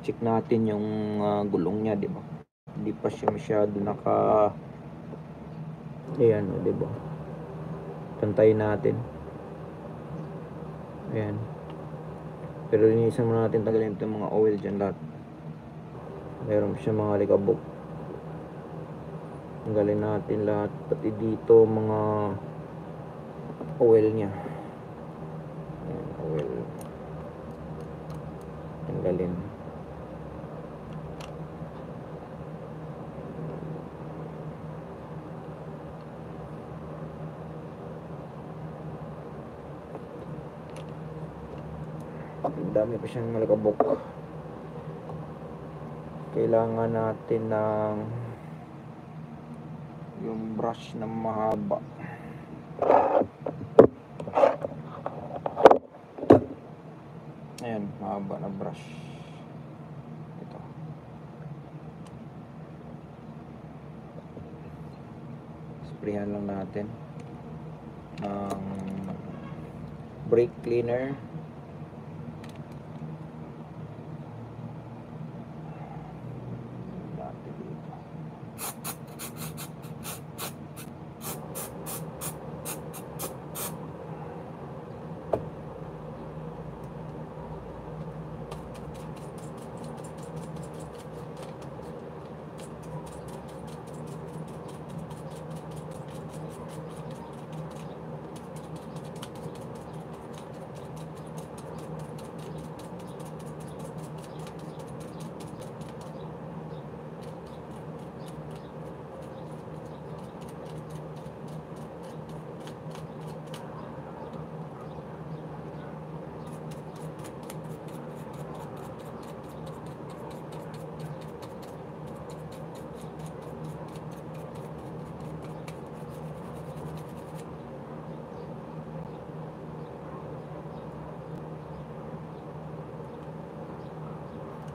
check natin yung gulong niya, di ba? Hindi pa siya masyado naka, ayan, di ba? Pantayin natin. Ayan. Pero linisan muna natin, tanggalin itong mga oil dyan lahat. Meron siya mga likabok. Tanggalin natin lahat, pati dito mga oil niya. Ayan, oil. Tanggalin. Ang dami pa siyang malakabok. Kailangan natin ng yung brush na mahaba. Ayan, mahaba na brush. Ito. Sprayan lang natin ng brake cleaner.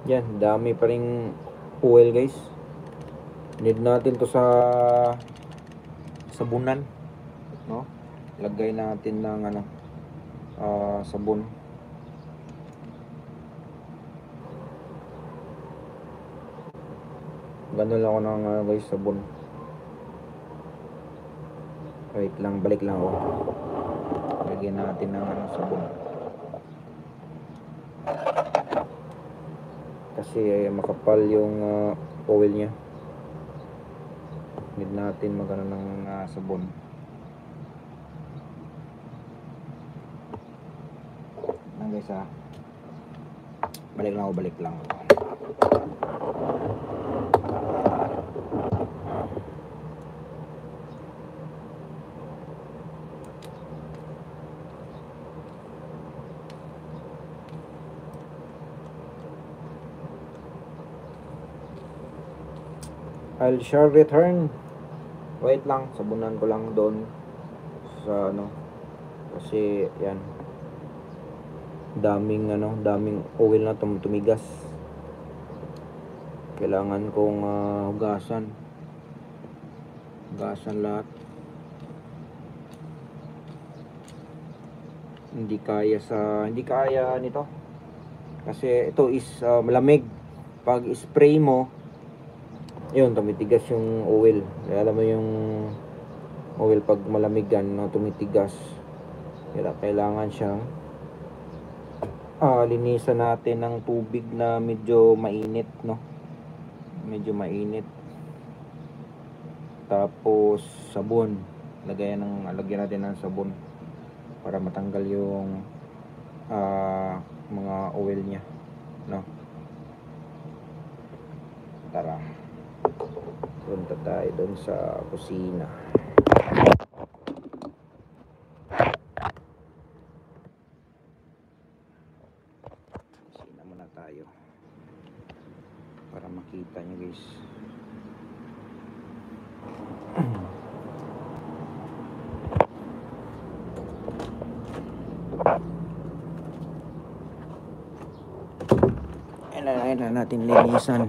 Yan, dami pa ring oil guys. Need natin to sa sabunan, no? Lagay natin ng sabon. Ganun lang ako ng guys, sabon. Wait lang, balik lang ako. Lagyan natin ng sabon. Kasi makapal yung oil nya. Need natin magano ng sabon. Yan guys ha. Balik lang ako, balik lang ako. I'll shall return. Wait lang, sabunan ko lang doon sa kasi yan. Daming oil na tumigas. Kailangan kong hugasan. Hugasan lahat. Hindi kaya nito. Kasi ito is malamig. Pag spray mo, yun, tumitigas yung oil. Kaya alam mo yung oil pag malamig yan, tumitigas. Kaya kailangan siyang linisan natin ng tubig na medyo mainit, no? Medyo mainit. Tapos sabon. Lagyan natin ng sabon para matanggal yung mga oil niya, no? Tara. Punta tayo doon sa kusina. Kusina muna tayo para makita nyo guys. Ayan na natin linisan.